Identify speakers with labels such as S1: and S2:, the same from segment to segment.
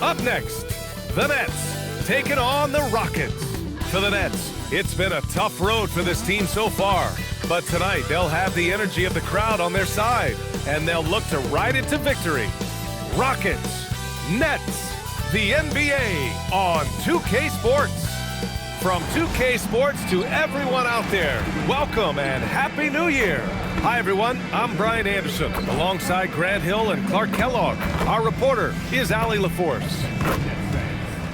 S1: Up next, the Nets taking on the Rockets. For the Nets, it's been a tough road for this team so far. But tonight, they'll have the energy of the crowd on their side, and they'll look to ride it to victory. Rockets, Nets, the NBA on 2K Sports. From 2K Sports to everyone out there, welcome and Happy New Year. Hi, everyone. I'm Brian Anderson, alongside Grant Hill and Clark Kellogg. Our reporter is Allie LaForce.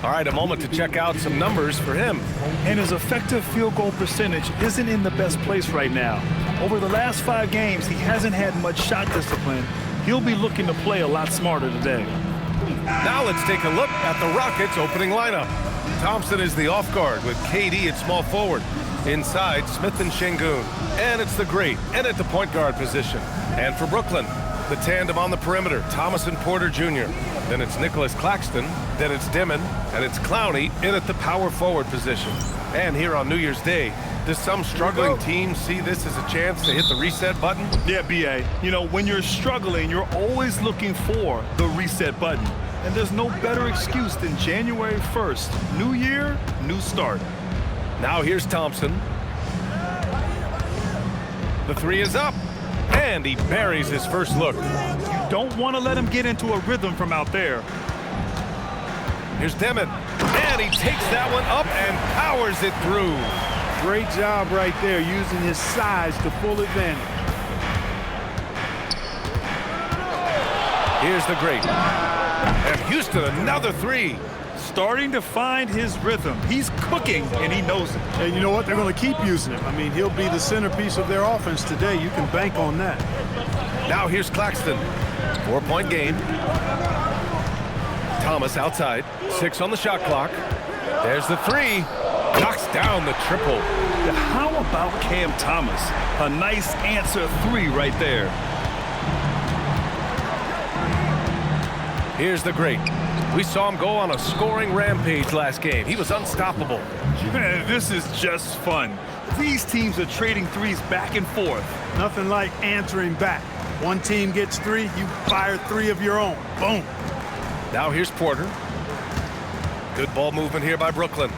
S1: All right, a moment to check out some numbers for him.
S2: And his effective field goal percentage isn't in the best place right now. Over the last 5 games, he hasn't had much shot discipline. He'll be looking to play a lot smarter today.
S1: Now let's take a look at the Rockets' opening lineup. Thompson is the off guard with KD at small forward. Inside, Smith and Şengün. And it's the great and at the point guard position. And for Brooklyn, the tandem on the perimeter, Thomas and Porter Jr. Then it's Nicholas Claxton, then it's Dimon, and it's Clowney in at the power forward position. And here on New Year's Day, does some struggling team see this as a chance to hit the reset button?
S2: Yeah, B.A. You know, when you're struggling, you're always looking for the reset button. And there's no better excuse than January 1st. New year, new start.
S1: Now here's Thompson. The three is up, and he buries his first look.
S2: You don't want to let him get into a rhythm from out there.
S1: Here's Dimon, and he takes that one up and powers it through.
S3: Great job right there, using his size to full advantage.
S1: Here's the great. And Houston, another three.
S2: Starting to find his rhythm. He's cooking, and he knows it.
S3: And you know what? They're going to keep using him. I mean, he'll be the centerpiece of their offense today. You can bank on that.
S1: Now here's Claxton. 4-point game. Thomas outside. 6 on the shot clock. There's the three. Knocks down the triple.
S2: How about Cam Thomas? A nice answer 3 right there.
S1: Here's the great. We saw him go on a scoring rampage last game. He was unstoppable.
S2: Man, this is just fun. These teams are trading threes back and forth.
S3: Nothing like answering back. One team gets 3, you fire 3 of your own. Boom.
S1: Now here's Porter. Good ball movement here by Brooklyn.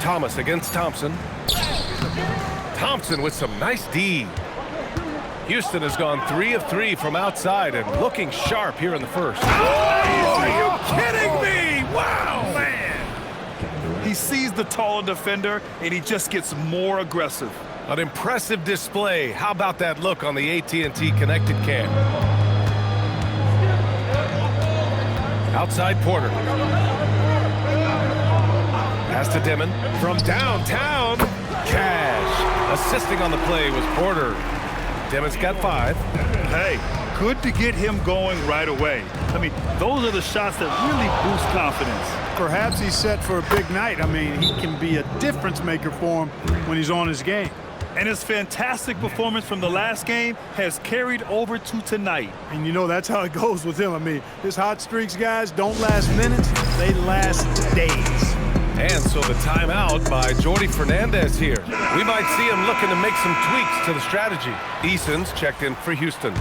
S1: Thomas against Thompson. Thompson with some nice D. Houston has gone 3 of 3 from outside and looking sharp here in the first. Oh, are you kidding me? Wow, man.
S2: He sees the taller defender, and he just gets more aggressive.
S1: An impressive display. How about that look on the AT&T connected cam? Outside Porter. Pass to Dimon. From downtown, Cash. Assisting on the play was Porter. Dimon's got 5.
S2: Hey, good to get him going right away. I mean, those are the shots that really boost confidence.
S3: Perhaps he's set for a big night. I mean, he can be a difference maker for him when he's on his game.
S2: And his fantastic performance from the last game has carried over to tonight.
S3: And you know, that's how it goes with him. I mean, his hot streaks, guys, don't last minutes. They last days.
S1: And so the timeout by Jordi Fernandez here. We might see him looking to make some tweaks to the strategy. Eason's checked in for Houston.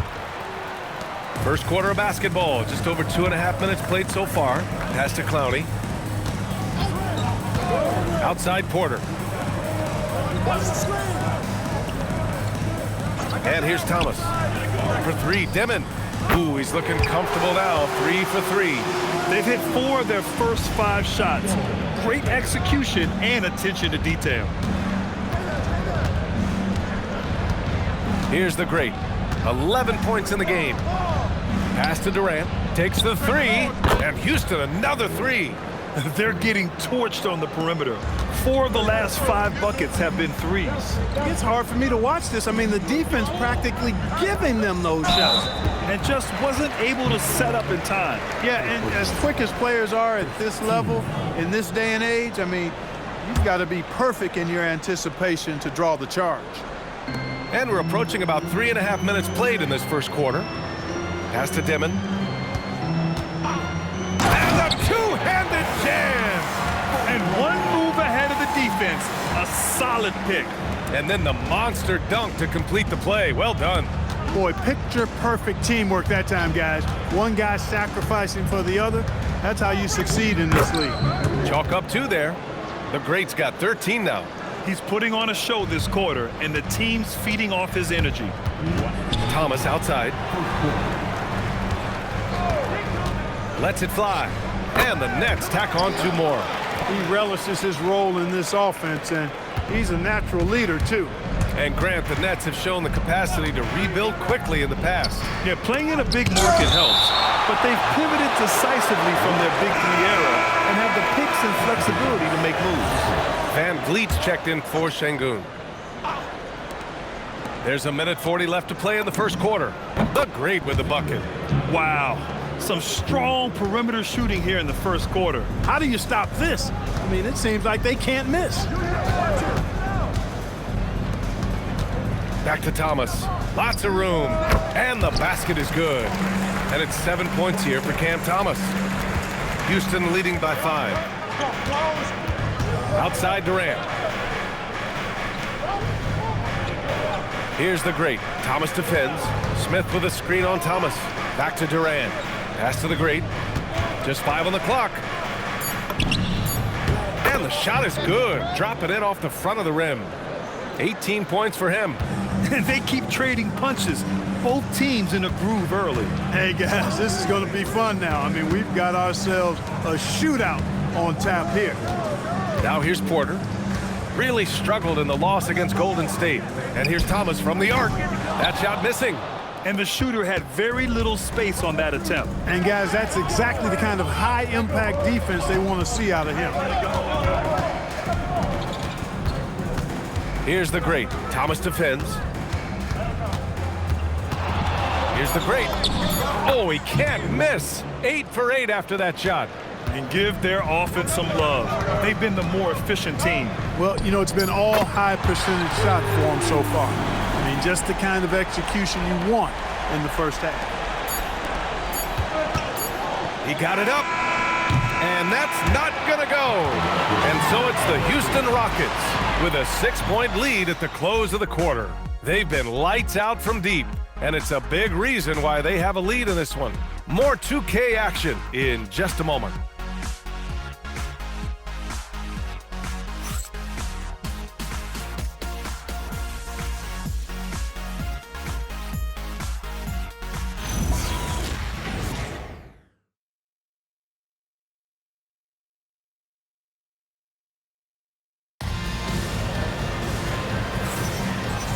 S1: First quarter of basketball, just over 2.5 minutes played so far. Pass to Clowney. Outside Porter. And here's Thomas. For 3, Dimon. Ooh, he's looking comfortable now. 3 for 3.
S2: They've hit 4 of their first 5 shots. Great execution and attention to detail.
S1: Here's the great. 11 points in the game. Pass to Durant. Takes the 3. And Houston, another 3.
S2: They're getting torched on the perimeter. 4 of the last 5 buckets have been threes.
S3: It's hard for me to watch this. I mean, the defense practically giving them those shots.
S2: And just wasn't able to set up in time.
S3: Yeah, and as quick as players are at this level, in this day and age, I mean, you've got to be perfect in your anticipation to draw the charge.
S1: And we're approaching about 3.5 minutes played in this first quarter. Pass to Dimon. And a two-handed jam!
S2: And one move ahead of the defense. A solid pick.
S1: And then the monster dunk to complete the play. Well done.
S3: Boy, picture-perfect teamwork that time, guys. One guy sacrificing for the other. That's how you succeed in this league.
S1: Chalk up 2 there. The great's got 13 now.
S2: He's putting on a show this quarter, and the team's feeding off his energy.
S1: Thomas outside. Lets it fly. And the Nets tack on 2 more.
S3: He relishes his role in this offense, and he's a natural leader, too.
S1: And Grant, the Nets have shown the capacity to rebuild quickly in the past.
S2: Yeah, playing in a big market helps, but they've pivoted decisively from their Big 3 era and have the picks and flexibility to make moves.
S1: Van Vliet's checked in for Şengün. There's 1:40 left to play in the first quarter. The great with the bucket.
S2: Wow, some strong perimeter shooting here in the first quarter.
S3: How do you stop this? I mean, it seems like they can't miss.
S1: Back to Thomas. Lots of room. And the basket is good. And it's 7 points here for Cam Thomas. Houston leading by 5. Outside Durant. Here's the great. Thomas defends. Smith with a screen on Thomas. Back to Durant. Pass to the great. Just 5 on the clock. And the shot is good. Dropping it off the front of the rim. 18 points for him.
S2: And they keep trading punches. Both teams in a groove early.
S3: Hey, guys, this is going to be fun now. I mean, we've got ourselves a shootout on tap here.
S1: Now here's Porter. Really struggled in the loss against Golden State. And here's Thomas from the arc. That shot missing.
S2: And the shooter had very little space on that attempt.
S3: And, guys, that's exactly the kind of high-impact defense they want to see out of him.
S1: Here's the great. Thomas defends. Here's the great. Oh, he can't miss. 8 for 8 after that shot.
S2: And give their offense some love. They've been the more efficient team.
S3: Well, you know, it's been all high-percentage shots for them so far. I mean, just the kind of execution you want in the first half.
S1: He got it up. And that's not going to go. And so it's the Houston Rockets with a 6-point lead at the close of the quarter. They've been lights out from deep, and it's a big reason why they have a lead in this one. More 2K action in just a moment.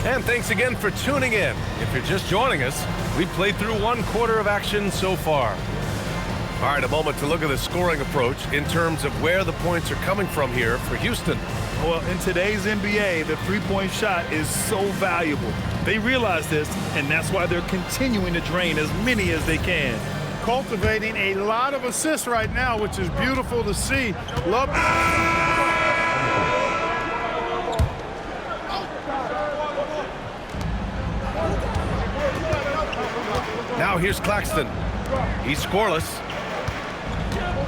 S1: And thanks again for tuning in. If you're just joining us, we've played through 1 quarter of action so far. All right, a moment to look at the scoring approach in terms of where the points are coming from here for Houston.
S2: Well, in today's NBA, the three-point shot is so valuable. They realize this, and that's why they're continuing to drain as many as they can.
S3: Cultivating a lot of assists right now, which is beautiful to see. Love.
S1: Now here's Claxton. He's scoreless.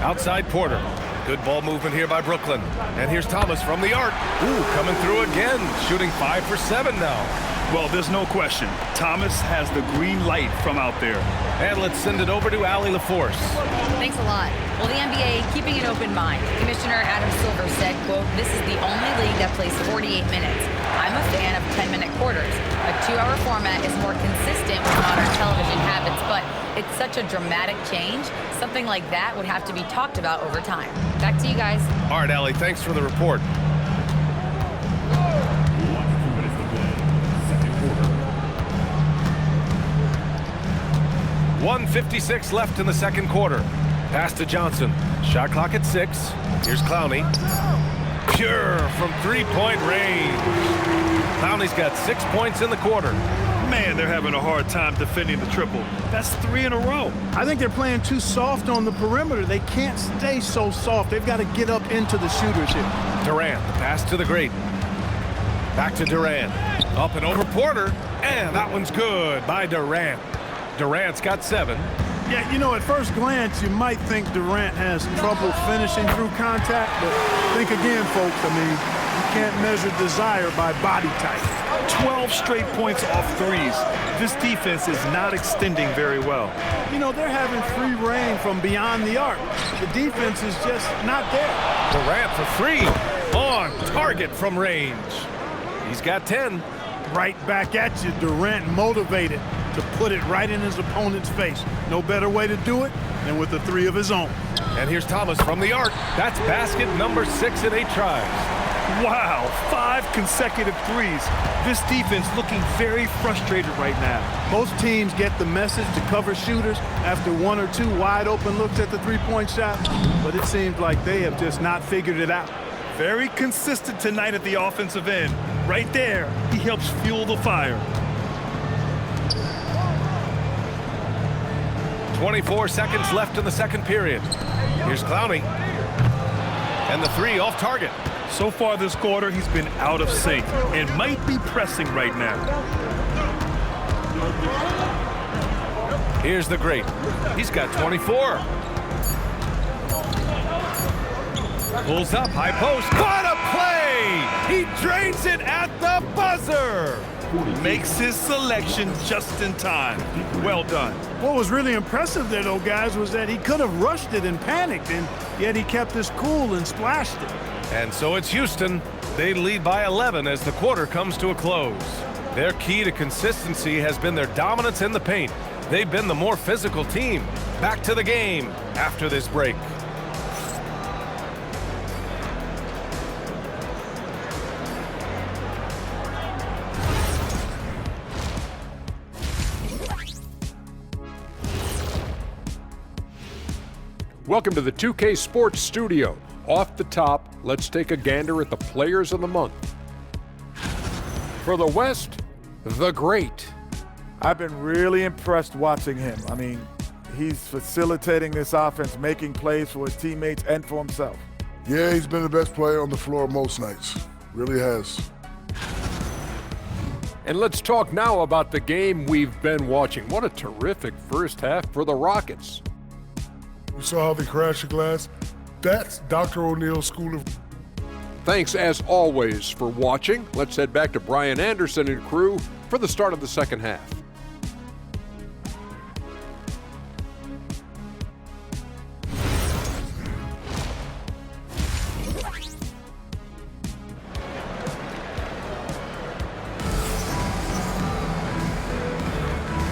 S1: Outside Porter. Good ball movement here by Brooklyn. And here's Thomas from the arc. Ooh, coming through again. Shooting 5 for 7 now.
S2: Well, there's no question. Thomas has the green light from out there.
S1: And let's send it over to Allie LaForce.
S4: Thanks a lot. Well, the NBA keeping an open mind. Commissioner Adam Silver said, quote, "This is the only league that plays 48 minutes. I'm a fan of 10-minute quarters. A 2-hour format is more consistent with modern television habits, but it's such a dramatic change. Something like that would have to be talked about over time." Back to you guys.
S1: All right, Allie, thanks for the report. .156 left in the second quarter. Pass to Johnson. Shot clock at 6. Here's Clowney. Pure from three-point range. Clowney's got 6 points in the quarter.
S2: Man, they're having a hard time defending the triple. That's 3 in a row.
S3: I think they're playing too soft on the perimeter. They can't stay so soft. They've got to get up into the shooters here.
S1: Durant, the pass to the great. Back to Durant. Up and over Porter. And that one's good by Durant. Durant's got 7.
S3: Yeah, you know, at first glance, you might think Durant has trouble finishing through contact, but think again, folks. I mean, you can't measure desire by body type.
S2: 12 straight points off threes. This defense is not extending very well.
S3: You know, they're having free reign from beyond the arc. The defense is just not there.
S1: Durant for three. On target from range. He's got 10.
S3: Right back at you, Durant, motivated to put it right in his opponent's face. No better way to do it than with a three of his own.
S1: And here's Thomas from the arc. That's basket number 6 in 8 tries.
S2: Wow, 5 consecutive threes. This defense looking very frustrated right now.
S3: Most teams get the message to cover shooters after 1 or 2 wide open looks at the three-point shot, but it seems like they have just not figured it out.
S2: Very consistent tonight at the offensive end. Right there, he helps fuel the fire.
S1: 24 seconds left in the second period. Here's Clowney. And the three off target.
S2: So far this quarter, he's been out of sync and might be pressing right now.
S1: Here's the great. He's got 24. Pulls up, high post. What a play! He drains it at the buzzer.
S2: Makes his selection just in time. Well done.
S3: What was really impressive there, though, guys, was that he could have rushed it and panicked, and yet he kept his cool and splashed it.
S1: And so it's Houston. They lead by 11 as the quarter comes to a close. Their key to consistency has been their dominance in the paint. They've been the more physical team. Back to the game after this break.
S5: Welcome to the 2K Sports Studio. Off the top, let's take a gander at the players of the month. For the West, the great.
S6: I've been really impressed watching him. I mean, he's facilitating this offense, making plays for his teammates and for himself.
S7: Yeah, he's been the best player on the floor most nights. Really has.
S5: And let's talk now about the game we've been watching. What a terrific first half for the Rockets.
S7: You saw how they crashed the glass? That's Dr. O'Neill's school of...
S5: Thanks, as always, for watching. Let's head back to Brian Anderson and crew for the start of the second half.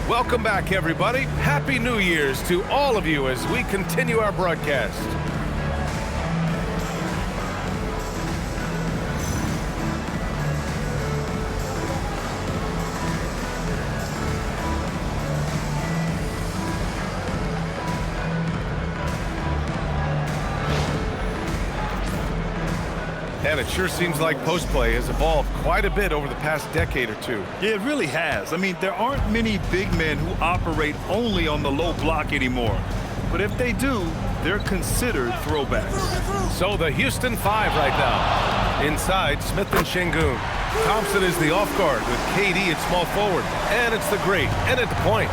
S1: Welcome back, everybody. Happy New Year's to all of you as we continue our broadcast. And it sure seems like post play has evolved quite a bit over the past decade or two.
S2: Yeah, it really has. I mean, there aren't many big men who operate only on the low block anymore. But if they do, they're considered throwbacks.
S1: So the Houston 5 right now. Inside, Smith and Şengün. Thompson is the off guard with KD at small forward. And it's the great. And at the point.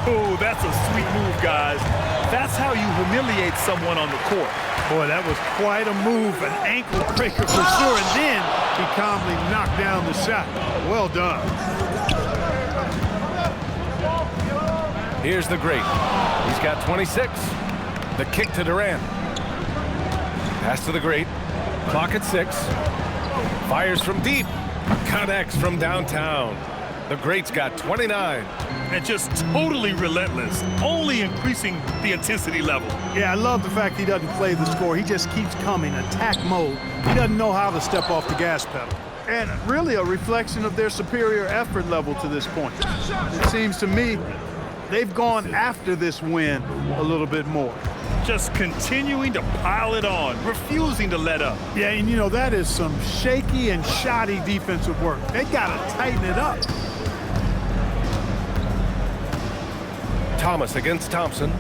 S2: Oh, that's a sweet move, guys. That's how you humiliate someone on the court.
S3: Boy, that was quite a move, an ankle breaker for sure, and then he calmly knocked down the shot. Well done.
S1: Here's the great. He's got 26. The kick to Durant. Pass to the great. Clock at 6. Fires from deep. Connects from downtown. The great's got 29.
S2: And just totally relentless, only increasing the intensity level.
S3: Yeah, I love the fact he doesn't play the score. He just keeps coming, attack mode. He doesn't know how to step off the gas pedal. And really a reflection of their superior effort level to this point. It seems to me they've gone after this win a little bit more.
S2: Just continuing to pile it on, refusing to let up.
S3: Yeah, and you know, that is some shaky and shoddy defensive work. They got to tighten it up.
S1: Thomas against Thompson.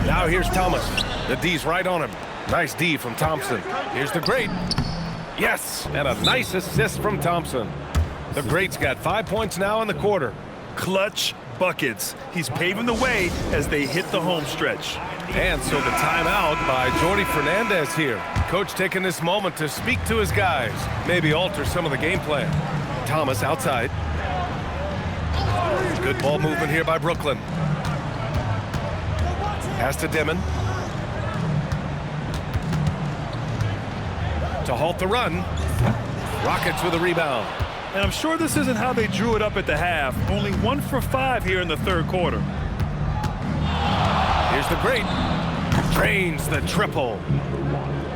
S1: Now here's Thomas. The D's right on him. Nice D from Thompson. Here's the great. Yes, and a nice assist from Thompson. The great's got 5 points now in the quarter.
S2: Clutch buckets. He's paving the way as they hit the home stretch.
S1: And so the timeout by Jordi Fernandez here. Coach taking this moment to speak to his guys, maybe alter some of the game plan. Thomas outside. Good ball movement here by Brooklyn. Pass to Dimon. To halt the run. Rockets with a rebound.
S2: And I'm sure this isn't how they drew it up at the half. Only 1 for 5 here in the third quarter.
S1: Here's the Great. Drains the triple.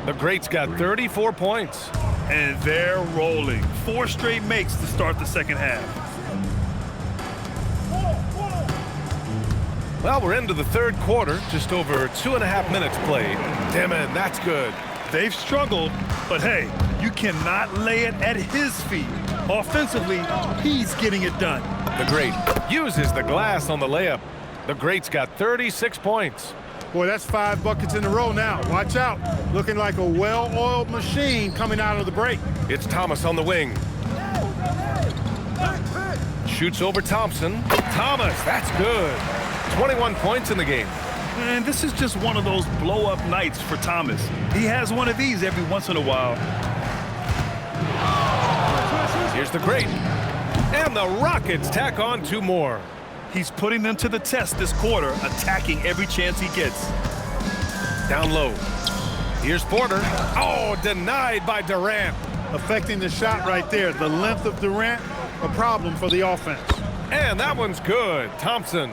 S1: The Great's got 34 points.
S2: And they're rolling. 4 straight makes to start the second half.
S1: Well, we're into the third quarter. Just over 2.5 minutes played. Dimon, that's good.
S2: They've struggled, but hey, you cannot lay it at his feet. Offensively, he's getting it done.
S1: The Great uses the glass on the layup. The Great's got 36 points.
S3: Boy, that's 5 buckets in a row now. Watch out. Looking like a well-oiled machine coming out of the break.
S1: It's Thomas on the wing. Shoots over Thompson. Thomas, that's good. 21 points in the game.
S2: And this is just one of those blow-up nights for Thomas. He has one of these every once in a while.
S1: Here's the Great. And the Rockets tack on 2 more.
S2: He's putting them to the test this quarter, attacking every chance he gets.
S1: Down low. Here's Porter. Oh, denied by Durant.
S3: Affecting the shot right there. The length of Durant, a problem for the offense.
S1: And that one's good. Thompson.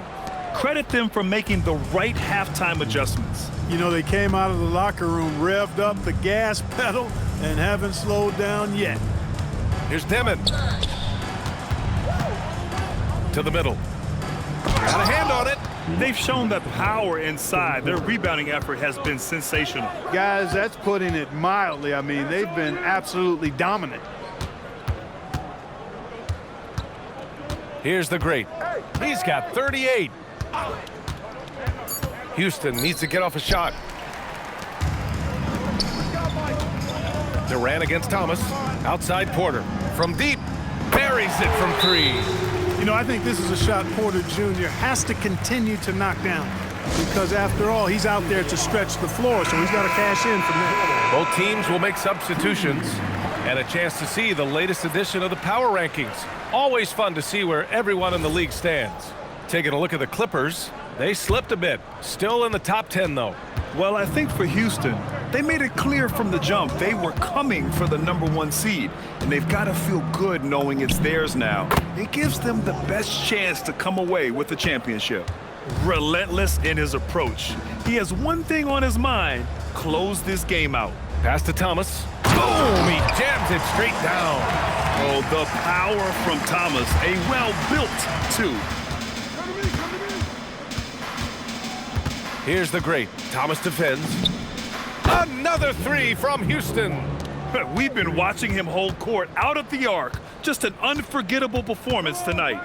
S2: Credit them for making the right halftime adjustments.
S3: You know, they came out of the locker room, revved up the gas pedal, and haven't slowed down yet.
S1: Here's Dimon. To the middle. Got a hand on it.
S2: They've shown that power inside. Their rebounding effort has been sensational.
S3: Guys, that's putting it mildly. I mean, they've been absolutely dominant.
S1: Here's the Great. He's got 38. Houston needs to get off a shot. Durant against Thomas. Outside Porter. From deep. Buries it from 3.
S3: You know, I think this is a shot Porter Jr. has to continue to knock down because, after all, he's out there to stretch the floor, so he's got to cash in from there.
S1: Both teams will make substitutions and a chance to see the latest edition of the power rankings. Always fun to see where everyone in the league stands. Taking a look at the Clippers, they slipped a bit. Still in the top 10, though.
S2: Well, I think for Houston, they made it clear from the jump they were coming for the #1 seed, and they've got to feel good knowing it's theirs now. It gives them the best chance to come away with the championship. Relentless in his approach. He has one thing on his mind: close this game out.
S1: Pass to Thomas. Boom! He jams it straight down.
S2: Oh, the power from Thomas. A well-built 2.
S1: Here's the Great. Thomas defends. Another 3 from Houston.
S2: We've been watching him hold court out of the arc. Just an unforgettable performance tonight.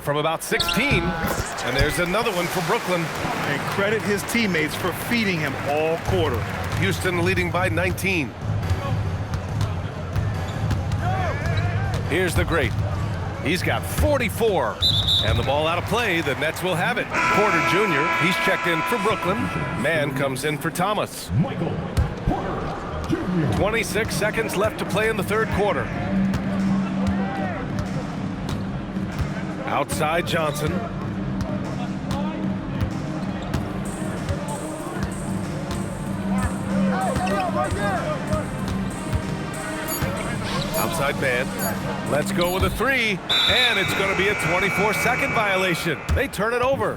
S1: From about 16. And there's another one for Brooklyn.
S2: And credit his teammates for feeding him all quarter.
S1: Houston leading by 19. Here's the Great. He's got 44. And the ball out of play. The Nets will have it. Porter Jr., he's checked in for Brooklyn. Man comes in for Thomas. 26 seconds left to play in the third quarter. Outside Johnson. Outside man. Let's go with a 3. And it's going to be a 24-second violation. They turn it over.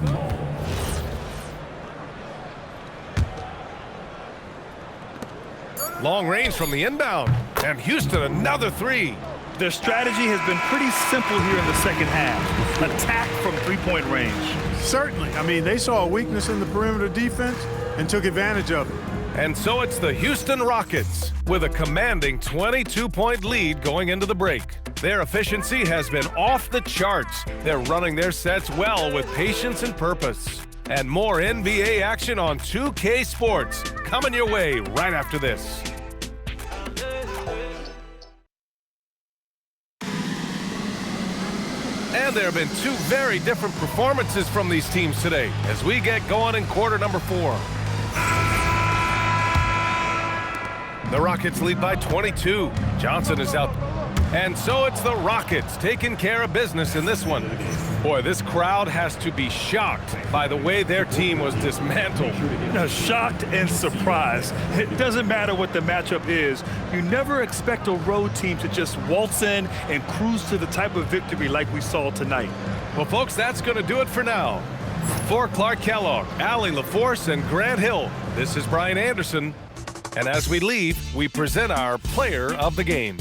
S1: Long range from the inbound. And Houston another 3.
S2: Their strategy has been pretty simple here in the second half. Attack from 3-point range.
S3: Certainly. I mean, they saw a weakness in the perimeter defense and took advantage of it.
S1: And so it's the Houston Rockets with a commanding 22-point lead going into the break. Their efficiency has been off the charts. They're running their sets well with patience and purpose. And more NBA action on 2K Sports coming your way right after this. And there have been two very different performances from these teams today as we get going in quarter number 4. The Rockets lead by 22. Johnson is out. And so it's the Rockets taking care of business in this one. Boy, this crowd has to be shocked by the way their team was dismantled.
S2: Shocked and surprised. It doesn't matter what the matchup is. You never expect a road team to just waltz in and cruise to the type of victory like we saw tonight.
S1: Well, folks, that's going to do it for now. For Clark Kellogg, Allie LaForce, and Grant Hill, this is Brian Anderson. And as we leave, we present our player of the game.